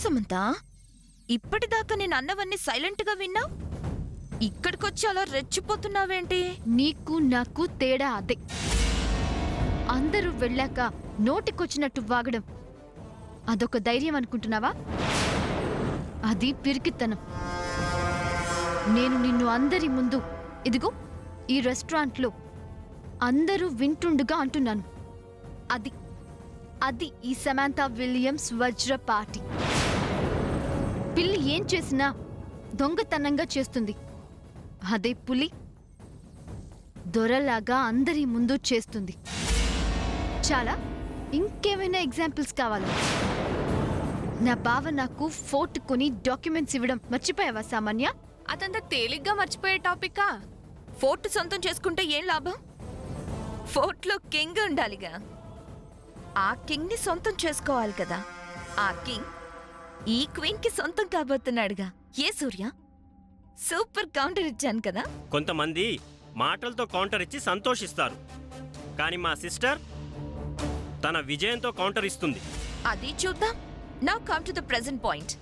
సమంత, ఇప్పటిదాకా నేను అన్నవన్నీ సైలెంట్గా విన్నా, ఇక్కడికొచ్చి అలా రెచ్చిపోతున్నావేంటి? నీకు నాకు తేడా అదే. అందరూ వెళ్ళాక నోటికొచ్చినట్టు వాగడం అదొక ధైర్యం అనుకుంటున్నావా? అది పిరికితనం. నేను నిన్ను అందరి ముందు ఇదిగో ఈ రెస్టారెంట్లో అందరూ వింటుండగా అంటున్నాను. అది అది ఈ సమాంతా విలియమ్స్ వజ్ర పార్టీ. పిల్లి ఏం చేసినా దొంగతనంగా చేస్తుంది. అదే పులి దొరలాగా అందరి ముందు చేస్తుంది. చాలా ఇంకేమైనా ఎగ్జాంపుల్స్ కావాలా? నా బావ నాకు ఫోర్ట్ కొని డాక్యుమెంట్స్ ఇవ్వడం మర్చిపోయావా సామాన్య? అదంతా తేలిగ్గా మర్చిపోయే టాపికా? ఫోర్ట్ సొంతం చేసుకుంటే ఏం లాభం? ఫోర్ట్లో కింగ్ ఉండాలిగా. ఆ కింగ్ ని సొంతం చేసుకోవాలి కదా. ఆ కింగ్ ఈ క్వీన్ కి సొంతం కాబోతున్నాడుగా. ఏ సూర్య, సూపర్ కౌంటర్ ఇచ్చాను కదా. కొంతమంది మాటలతో కౌంటర్ ఇచ్చి సంతోషిస్తారు, కానీ మా సిస్టర్ తన విజయంతో కౌంటర్ ఇస్తుంది. అది చూద్దాం. Now come to the present point.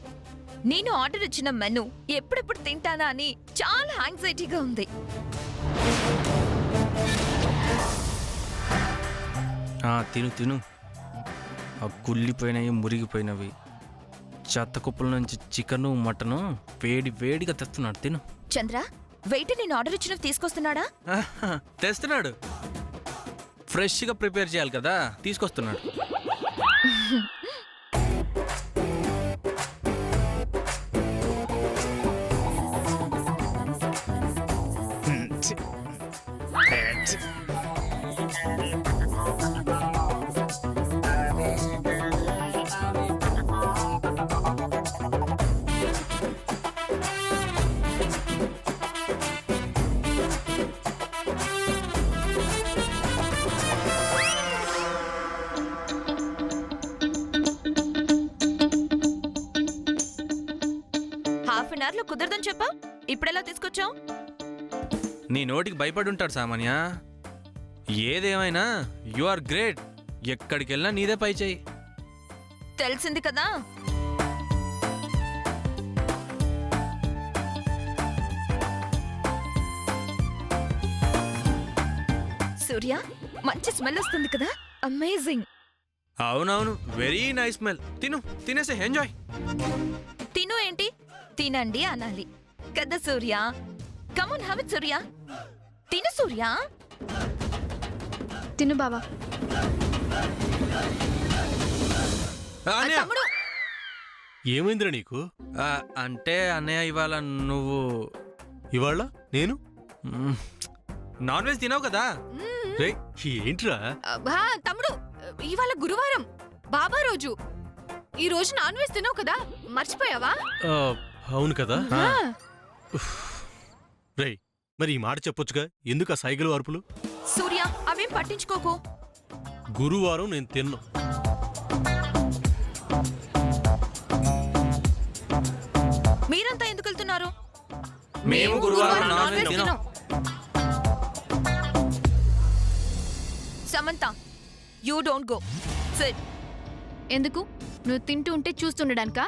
నేను ఆర్డర్ ఇచ్చిన మెనూ ఎప్పుడెప్పుడు తింటానా అని చాలా యాంగ్జైటీగా ఉంది. తిను తిను. ఆ కుళ్ళిపోయినవి మురిగిపోయినవి చెత్త కుప్పల నుంచి చికెను మటను వేడిగా తెస్తున్నాడు. తిను. చంద్ర, వెయిట్ నేను ఆర్డర్ ఇచ్చినవి తీసుకొస్తున్నాడా? తెస్తున్నాడు. ఫ్రెష్గా ప్రిపేర్ చేయాలి కదా, తీసుకొస్తున్నాడు. హాఫ్ అన్ అవర్ లో కుదరదని చెప్పా, ఇప్పుడెలా తీసుకొచ్చావు? నీ నోటికి భయపడి ఉంటాడు సామాన్య. ఏదేమైనా యు ఆర్ గ్రేట్. ఎక్కడికి వెళ్ళినా నీదే పై చేయి. తెలిసింది కదా. సూర్య, మంచి స్మెల్ వస్తుంది కదా. అమేజింగ్. అవునవును, వెరీ నైస్ స్మెల్. తిను, తినేసి ఎంజాయ్. తిను ఏంటి, తినండి అనాలి కదా సూర్య. కమన్ హ్యావ్ ఇట్ సూర్య. తిను సూర్య. తిను బావా. తమ్ముడు, ఏమైందిరా నీకు? అంటే అన్నయ్య ఇవాళ నువ్వు ఇవాళ నేను నాన్ వెజ్ తినవు కదా. రే ఏంట్రా? తమ్ముడు, ఇవాళ గురువారం, బాబా రోజు. ఈ రోజు నాన్ వెజ్ తినవు కదా, మర్చిపోయావా? అవును కదా. రే మరి ఈ మాట చెప్పొచ్చుగా, ఎందుకు ఆ సైకిల్ అరుపులు? సూర్య అవేం పట్టించుకోకు. గురువారం నేను తిన్నా. మీరంతా ఎందుకు వెళ్తున్నారు? మేము గురువారం నాన్ వెజ్ తినం. Samantha, you don't go. SIT. ఎందుకు? నువ్వు తింటూ ఉంటే చూస్తుండడానికా?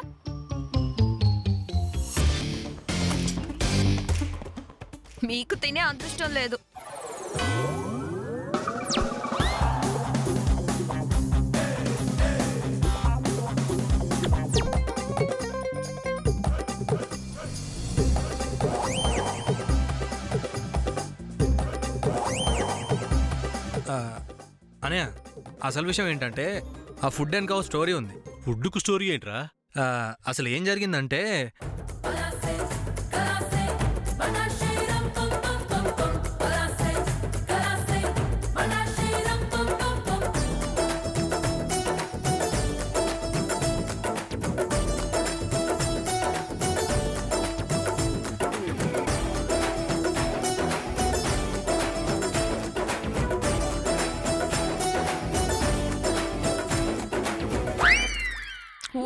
మీకు తినే అదృష్టం లేదు. అనయ్య, అసలు విషయం ఏంటంటే ఆ ఫుడ్ వెనక ఒక స్టోరీ ఉంది. ఫుడ్కు స్టోరీ ఏంట్రా? అసలు ఏం జరిగిందంటే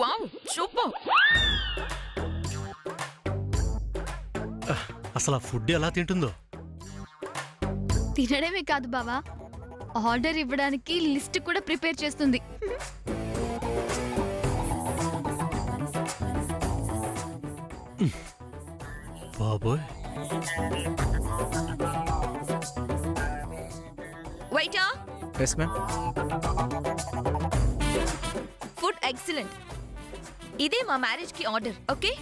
వావ్, సూపర్. అసలు ఆ ఫుడ్ ఎలా తింటుందో. తినడమే కాదు బావా, ఆర్డర్ ఇవ్వడానికి లిస్ట్ కూడా ప్రిపేర్ చేస్తుంది. బాబోయ్. వైటా ఎస్ మ్యామ్. Food excellent. ఇదే మా మ్యారేజ్ కి order. Okay,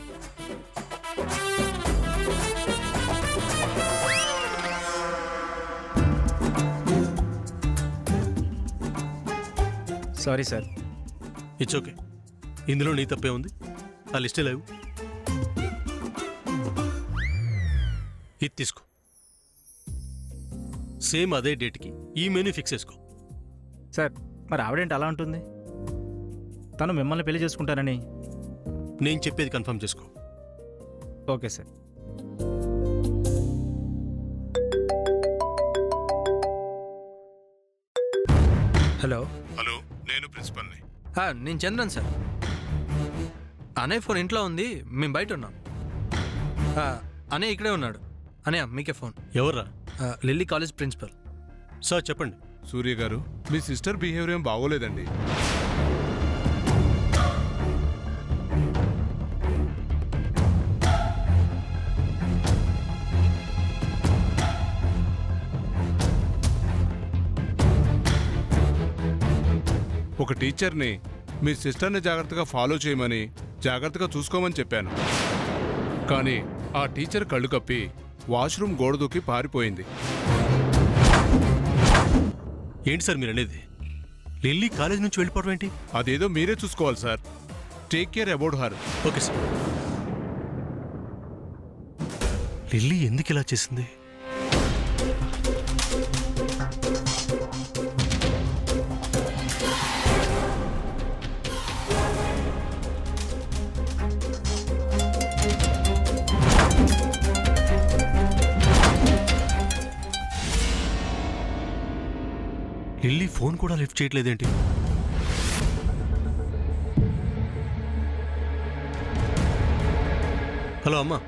sorry sir. It's okay. ఇందులో నీ తప్పే ఉంది. ఆ లిస్టే లేవు. ఇది తీసుకో. సేమ్ అదే డేట్కి ఈ మెనూ ఫిక్స్ చేసుకో. సార్ మరి ఆవిడేంటి అలా ఉంటుంది? తను మిమ్మల్ని పెళ్లి చేసుకుంటానని. నేను చెప్పేది కన్ఫర్మ్ చేసుకో. Okay sir. హలో. హలో, నేను ప్రిన్సిపల్ని. నేను చంద్రన్ సార్. అనే ఫోన్ ఇంట్లో ఉంది, మేము బయట ఉన్నాం. అనే ఇక్కడే ఉన్నాడు. అనే మీకే ఫోన్. ఎవర్రా? Lily college principal. సార్ చెప్పండి. సూర్య గారు, మీ సిస్టర్ బిహేవియర్ ఏం బాగోలేదండి. ఒక టీచర్ని మీ సిస్టర్ని జాగ్రత్తగా ఫాలో చేయమని, జాగ్రత్తగా చూసుకోమని చెప్పాను. కానీ ఆ టీచర్ కళ్ళు కప్పి వాష్రూమ్ గోడ దూకి పారిపోయింది. ఏంటి సార్ మీరు అనేది? లిల్లీ కాలేజ్ నుంచి వెళ్ళిపోవడం ఏంటి? అదేదో మీరే చూసుకోవాలి sir. Take care about her. Okay sir. Lily ఎందుకు ఇలా చేసింది? లిల్లీ ఫోన్ కూడా లిఫ్ట్ చేయట్లేదేంటి? హలో అమ్మా.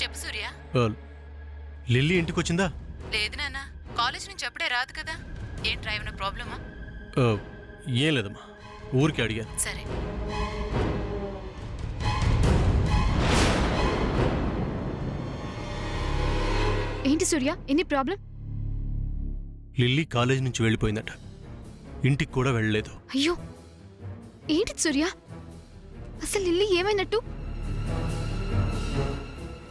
చెప్పు సూర్య. లిల్లీ ఇంటికి వచ్చిందా? లేదు నాన్న, కాలేజ్ నుంచి అప్పుడే రాదు కదా. ఏం డ్రైవ్ ప్రాబ్లమా? ఏం లేదమ్మా, ఊరికి అడిగాను. సరే. ఏంటి సూర్య ఎన్ని ప్రాబ్లం? లిల్లీ కాలేజ్ నుంచి వెళ్ళిపోయిందట. ఇంటికి కూడా వెళ్ళలేదు. అయ్యో ఏంటి సూర్య, అసలు లిల్లీ ఏమైనట్టు?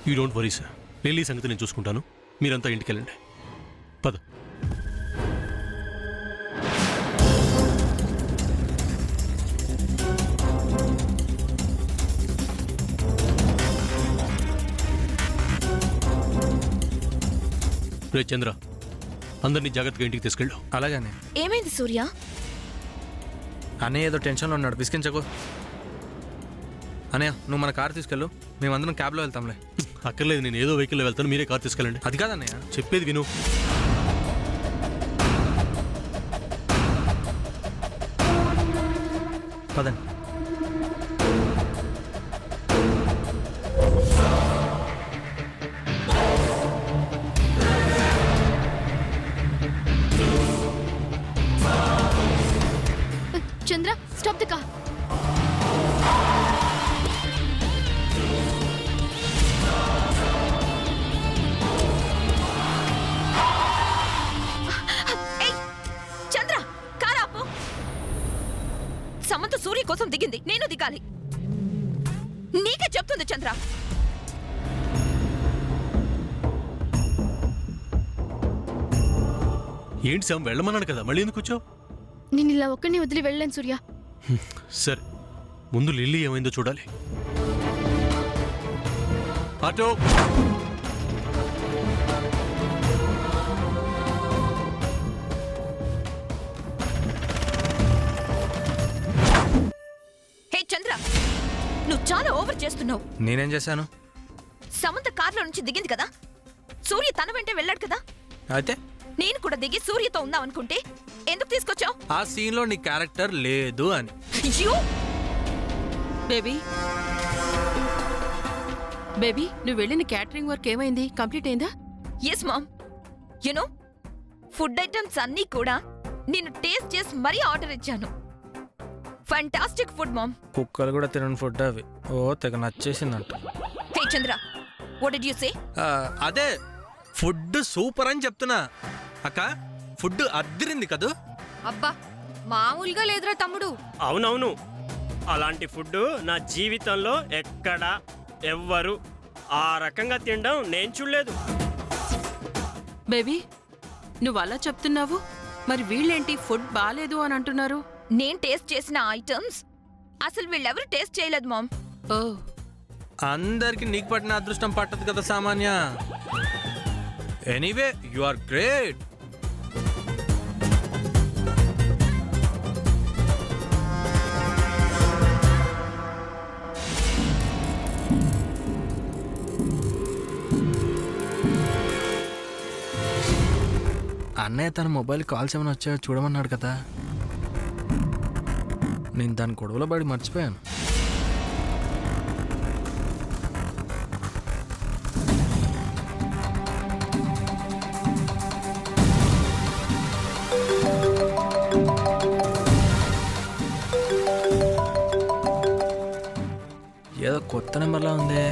You don't worry sir. Lily సంగతి నేను చూసుకుంటాను. మీరంతా ఇంటికి వెళ్ళండి. పద. రే చంద్ర, అందరినీ జాగ్రత్తగా ఇంటికి తీసుకెళ్ళు. అలాగనే. ఏమైంది సూర్య? అనే ఏదో టెన్షన్లో ఉన్నాడు, విసిగించకు. అనే నువ్వు మన కార్ తీసుకెళ్ళు, మేమందరం క్యాబ్లో వెళ్తాంలే. అక్కర్లేదు, నేను ఏదో వెహికల్లో వెళ్తాను, మీరే కార్ తీసుకెళ్ళండి. అది కాదన్నయ్య, చెప్పేది విను. పదండి. Chandra stop the car. Chandra car ఆపు. సమంత సూర్య కోసం దిగింది, నేను దిగాలి. నీకే చెప్తుంది చంద్ర. ఏంటి సామ్, వెళ్ళమన్నాను కదా, మళ్ళీ ఎందుకు వచ్చావు? నేను ఇలా ఒక్కడిని వదిలి వెళ్ళలేను సూర్య. సరే, ముందు లిల్లీ ఏమైందో చూడాలి. ఆటో. హే చంద్ర, నువ్వు చాలా ఓవర్ చేస్తున్నావు. నేనేం చేశాను? సమంత కార్లో నుంచి దిగింది కదా, సూర్య తన వెంటే వెళ్ళాడు కదా. అయితే నేను కూడా దిగి సూర్యతో ఉందాం అనుకుంటే ఎందుకు తీసుకొచ్చావు? ఆ సీన్లో నీ క్యారెక్టర్ లేదు అని. బేబీ బేబీ నువ్వు వెళ్ళిన క్యాటరింగ్ వర్క్ ఏమైంది? కంప్లీట్ అయిందా? Yes mom. You know food items అన్నీ కూడా నేను టేస్ట్ చేసి మరీ ఆర్డర్ ఇచ్చాను. Fantastic food mom. కుక్కలు కూడా తినని ఫుడ్ అవి. ఓ తెగ నచ్చేసిందంట. Hey hey Chandra, what did you say? అదే ఫుడ్ సూపర్ అని చెప్తున్నా. అక్క ఫుడ్ అద్దిరింది కదూ. అబ్బా మామూలుగా లేదురా తమ్ముడు. అవునవును, అలాంటి ఫుడ్ నా జీవితంలో ఎక్కడ ఎవ్వరు ఆ రకంగా తినడం నేను చూడలేదు. బేబీ నువ్వు అలా చెప్తున్నావు, మరి వీళ్ళేంటి ఫుడ్ బాలేదు అని అంటున్నారు? నేను టేస్ట్ చేసిన ఐటమ్స్ అసలు వీళ్ళెవరు టేస్ట్ చేయలేదు మామ్. ఓ అందరికి నీకు పట్టిన అదృష్టం పట్టదు కదా సామాన్య. Anyway you are great. అన్నయ్య తన మొబైల్ కాల్స్ ఏమైనా వచ్చాయో చూడమన్నాడు కదా. నేను దాని గొడవలో పడి మర్చిపోయాను. ఏదో కొత్త నెంబర్లా ఉంది.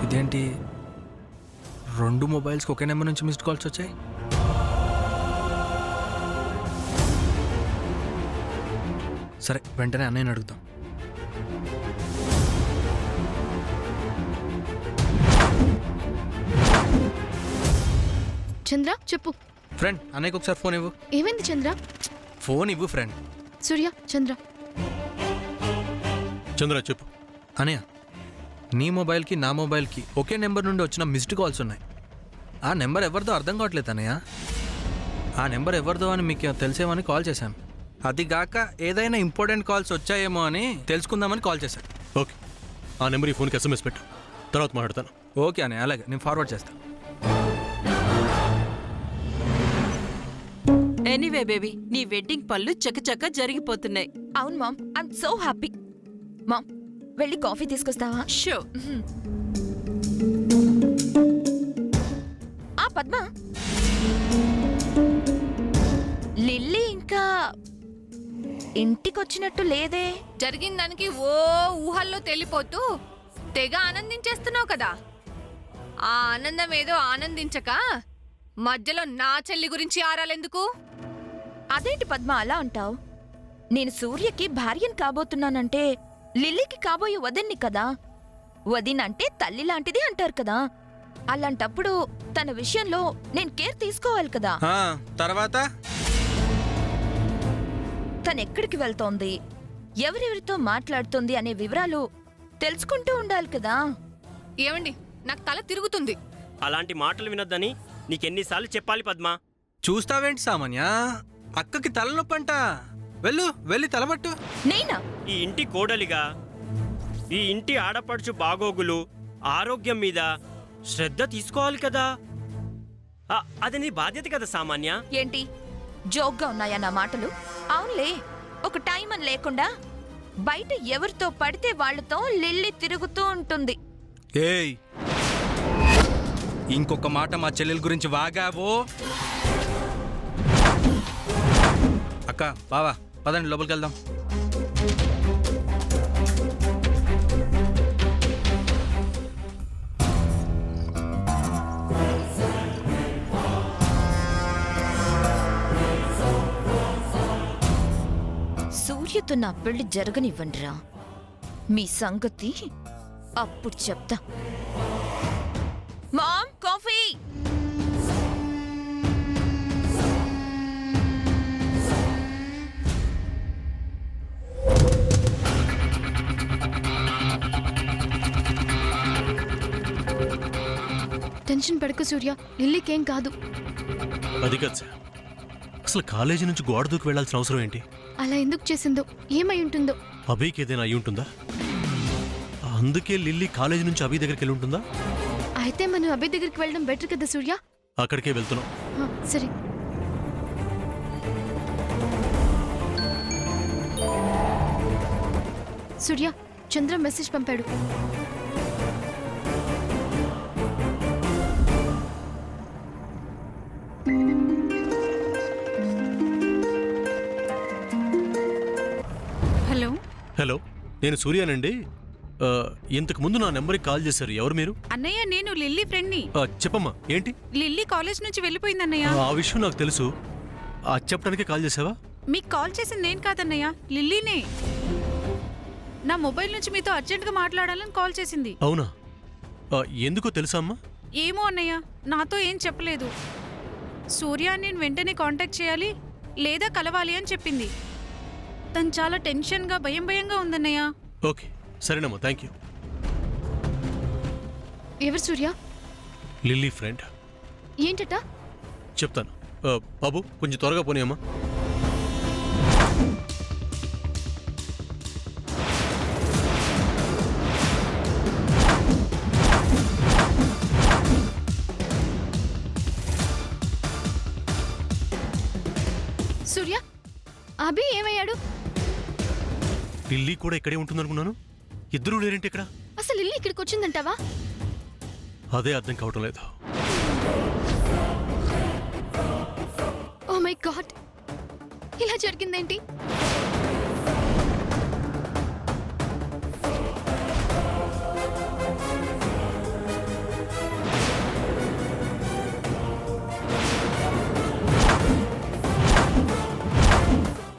ఇదేంటి 2 మొబైల్స్కి ఒకే నెంబర్ నుంచి మిస్డ్ కాల్స్ వచ్చాయి? సరే వెంటనే అన్నయ్యని అడుగుతాం. చంద్ర చెప్పు. ఫ్రెండ్ అన్నయ్యకి ఒకసారి ఫోన్ ఇవ్వు. ఏమైంది చంద్ర? ఫోన్ ఇవ్వు ఫ్రెండ్. సూర్య చంద్ర. చంద్ర చెప్పు. అన్నయ్య నీ మొబైల్కి నా మొబైల్కి ఒకే నెంబర్ నుండి వచ్చిన మిస్డ్ కాల్స్ ఉన్నాయి. ఆ నెంబర్ ఎవరిదో అర్థం కావట్లేదు అన్నయ్య. ఆ నెంబర్ ఎవరిదో అని మీకు తెలిసేమని కాల్ చేశాను. అది గాక ఏదైనా ఇంపార్టెంట్ కాల్స్ వచ్చాయేమో అని తెలుసుకుందామని కాల్ చేశాను. ఓకే, ఆ నెంబర్ ఈ ఫోన్కి SMS పెట్టు, తర్వాత మాట్లాడతాను. ఓకే అన్నయ్య, అలాగే నేను ఫార్వర్డ్ చేస్తాను. ఎనీవే బేబీ నీ వెడ్డింగ్ పనులు చకచక జరిగిపోతున్నాయి. అవును mom, I'm so happy. Mom వెళ్ళి కాఫీ తీసుకొస్తావా? షో ఆ పద్మ, లిల్లీ ఇంకా ఇంటికొచ్చినట్టు లేదే. జరిగిన దానికి ఓ ఊహల్లో తెలిపోతూ తెగ ఆనందించేస్తున్నావు కదా. ఆ ఆనందం ఏదో ఆనందించక మధ్యలో నా చెల్లి గురించి ఆరాలెందుకు? అదేంటి పద్మ అలా అంటావు? నేను సూర్యకి భార్యను కాబోతున్నానంటే లిల్లీకి కాబోయే వదిన్ని కదా. వదినంటే తల్లి లాంటిది అంటారు కదా. అలాంటప్పుడు తన విషయంలో నేను కేర్ తీసుకోవాలి కదా. తర్వాత తనెక్కడికి వెళ్తోంది, ఎవరెవరితో మాట్లాడుతోంది అనే వివరాలు తెలుసుకుంటూ ఉండాలి కదా. ఏమండి, నాకు తల తిరుగుతుంది. అలాంటి మాటలు వినొద్దని నీకెన్నిసార్లు చెప్పాలి పద్మ? చూస్తావేంటి సామాన్య, అక్కకి తలనొప్పంట. వెళ్ళి తలబట్టు. నేనా? ఈ ఇంటి కోడలిగా ఈ ఇంటి ఆడపడుచు బాగోగులు ఆరోగ్యం మీద శ్రద్ధ తీసుకోవాలి కదా. అది నీ బాధ్యత కదా సామాన్య. ఏంటి జోక్గా ఉన్నాయా నా మాటలు? అవునులే, ఒక టైం అని లేకుండా బయట ఎవరితో పడితే వాళ్లతో లిల్లీ తిరుగుతూ ఉంటుంది. ఏయ్, ఇంకొక మాట మా చెల్లెల గురించి వాగావో. అక్క బావా పదండి లోపలికి వెళ్దాం. సూర్యతో నా పెళ్లి జరగనివ్వండిరా, మీ సంగతి అప్పుడు చెప్తా. Ma'am coffee. టెన్షన్ పడకు సూర్య, లిల్లీకేం కాదు. అది కాదు సార్, అసలు కాలేజీ నుంచి గోడ దూకి వెళ్లాల్సిన అవసరం ఏంటి? అలా ఎందుకు చేసిందో, ఏమై ఉంటుందో. అభికి ఏదైనా అయి ఉంటుందా? అందుకే లిల్లీ కాలేజీ నుంచి అభి దగ్గరికి వెళ్ళి ఉంటుందా? అయితే మనం అభి దగ్గరికి వెళ్ళడం బెటర్ కదా సూర్య. అక్కడికే వెళ్తున్నాం. సరే. సూర్య, చంద్ర మెసేజ్ పంపాడు. హలో హలో, నేను సూర్యానండి. ఇంతకు ముందు నా నెంబర్కి కాల్ చేశారు. ఎవరు మీరు? అన్నయ్య, నేను లిల్లీ ఫ్రెండ్ని. చెప్పమ్మా, ఏంటి? లిల్లీ కాలేజ్ నుంచి వెళ్ళిపోయింది అన్నయ్య. ఆ విషయం నాకు తెలుసు. చెప్పడానికే కాల్ చేసావా? మీకు కాల్ చేసింది నేను కాదన్నయ్య, లిల్లీనే. నా మొబైల్ నుంచి మీతో అర్జెంట్గా మాట్లాడాలని కాల్ చేసింది. అవునా? ఎందుకో తెలుసా అమ్మా? ఏమో అన్నయ్య, నాతో ఏం చెప్పలేదు. సూర్య నేను వెంటనే కాంటాక్ట్ చేయాలి లేదా కలవాలి అని చెప్పింది. తను చాలా టెన్షన్గా భయంగా ఉందన్నయ్య. ఓకే, సరేనమ్మా, థ్యాంక్ యూ. ఎవరు సూర్య? Lily friend. ఏంటట? చెప్తాను. బాబు, కొంచెం త్వరగా పోనీ అమ్మా. సూర్య, అభి ఏమయ్యాడు? లిల్లీ కూడా ఇక్కడే ఉంటుందనుకున్నాను. ఇద్దరూ లేరేంటి ఇక్కడ? అసలు ఇల్లు ఇక్కడికి వచ్చిందంటావా? అదే అర్థం కావటం లేదు. ఓ మై గాడ్, ఇలా జరిగిందేంటి?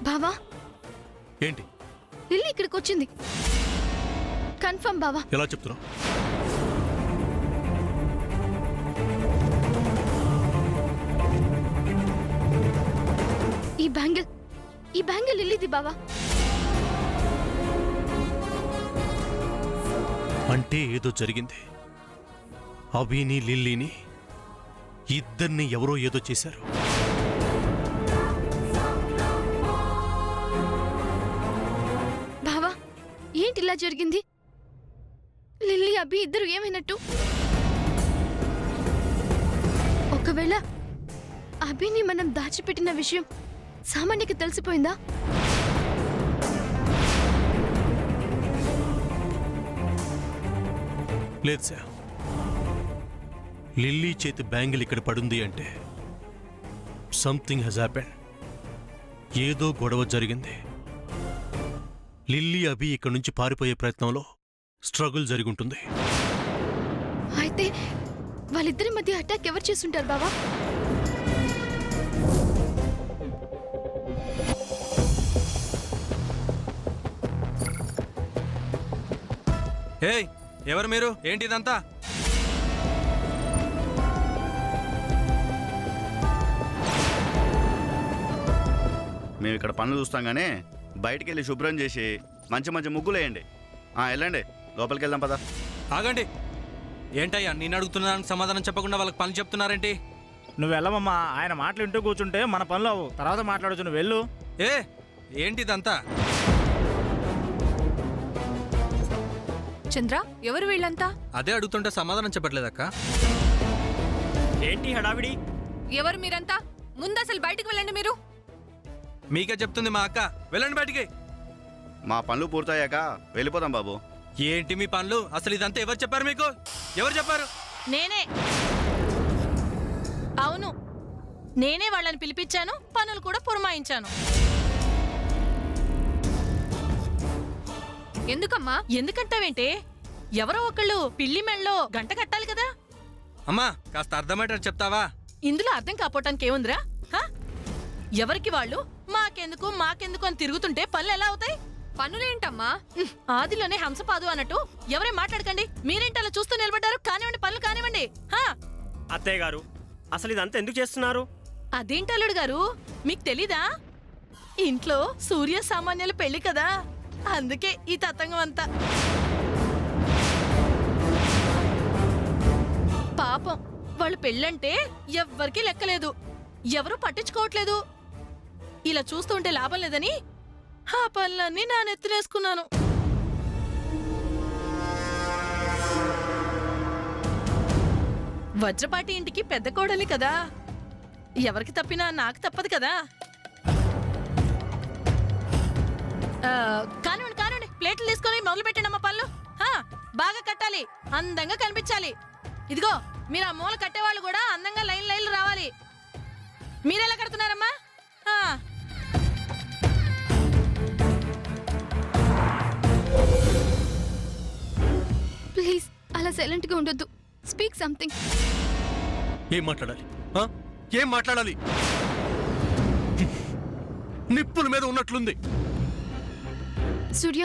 బావా, ఏంటి? లిల్లీ ఇక్కడికి వచ్చింది కన్ఫర్మ్ బావా. ఎలా చెప్తున్నావు? ఈ బ్యాంగిల్ లిల్లీది బావా. అంటే ఏదో జరిగింది. అభిని లిల్లీని ఇద్దరిని ఎవరో ఏదో చేశారు. బావా, ఏంటి ఇలా జరిగింది? లిల్లీ అభి ఇద్దరు ఏమైనట్టు? ఒకవేళ అభిని మనం దాచిపెట్టిన విషయం సామాన్యకి తెలిసిపోయిందా? లేదు సార్. లిల్లీ చేతి బ్యాంగిల్ ఇక్కడ పడుంది అంటే సంథింగ్ హెజ్ హ్యాపెండ్. ఏదో గొడవ జరిగింది. లిల్లీ అభి ఇక్కడి నుంచి పారిపోయే ప్రయత్నంలో స్ట్రగుల్ జరుగుంటుంది. అయితే వాళ్ళిద్దరి మధ్య అటాక్ ఎవరు చేస్తుంటారు బావా? ఏయ్, ఎవరు మీరు? ఏంటి ఇదంతా? మేము ఇక్కడ పనులు చూస్తాం కానీ బయటికి వెళ్ళి శుభ్రం చేసి మంచి మంచి ముగ్గులు వేయండి. వెళ్ళండి, లోపలికి వెళ్దాం పదా. ఆగండి. ఏంటయ్యా, నేను అడుగుతున్నానికి సమాధానం చెప్పకుండా వాళ్ళకి పనులు చెప్తున్నారేంటి? నువ్వు వెళ్ళమమ్మా. ఆయన మాటలు వింటూ కూర్చుంటే మన పనులు అవ్వు. తర్వాత మాట్లాడచ్చు. నువ్వు వెళ్ళు. ఏంటి ఇదంతా? చంద్ర, ఎవరు వీళ్ళంతా? అదే అడుగుతుంటే సమాధానం చెప్పట్లేదక్క. ఏంటి హడావిడి? ఎవరు మీరంతా? ముందు అసలు బయటకు వెళ్ళండి. మీరు మీకే చెప్తుంది మా అక్క. వెళ్ళండి బయటికి. మా పనులు పూర్తయ్యాక వెళ్ళిపోదాం బాబు. ఏంటి మీ పనులు? అసలు ఇదంతా ఎవరు చెప్పారు మీకు? ఎవరు చెప్పారు? నేనే. అవును, నేనే వాళ్ళని పిలిపించాను, పనులు కూడా పురమాయించాను. ఎందుకమ్మా? ఎందుకంటావేంటి? ఎవరో ఒకళ్ళు పిల్లి మెళ్ళలో గంట కట్టాలి కదా. అమ్మా, కాస్త అర్థమయ్యేటట్టు చెప్తావా? ఇందులో అర్థం కాపోవటానికి ఏముందిరా? ఎవరికి వాళ్ళు మాకెందుకు మాకెందుకు అని తిరుగుతుంటే పనులు ఎలా అవుతాయి? పనులేంటమ్మా? ఆదిలోనే హంసపాదు అన్నట్టు ఎవరే మాట్లాడకండి. మీరేంటి అలా చూస్తూ నిలబడ్డారు? కానివ్వండి, పనులు కానివ్వండి. అత్తయ్య గారు, అసలు ఇదంతా ఎందుకు చేస్తున్నారు? అదేంటి అల్లుడు గారు, మీకు తెలీదా? ఇంట్లో సూర్య సామాన్యుల పెళ్లి కదా, అందుకే ఈ తతంగం అంతా. పాపం వాళ్ళు పెళ్ళంటే ఎవ్వరికీ లెక్కలేదు, ఎవరూ పట్టించుకోవట్లేదు. ఇలా చూస్తుంటే లాభం లేదని ఆ పనులన్నీ నా నెత్తినేసుకున్నాను. వజ్రపాటి ఇంటికి పెద్ద కోడలి కదా, ఎవరికి తప్పినా నాకు తప్పదు కదా. కానివ్వండి కానివ్వండి, ప్లేట్లు తీసుకొని మొదలు పెట్టండి పళ్ళు. బాగా కట్టాలి, అందంగా కనిపించాలి. ఇదిగో మీరు ఆ మూల కట్టేవాళ్ళు కూడా అందంగా లైన్లు రావాలి. మీరెలా కడుతున్నారమ్మా? ప్లీజ్ అలా సైలెంట్గా ఉండొద్దు. Speak something. ఏం మాట్లాడాలి? ఏం మాట్లాడాలి? సూర్య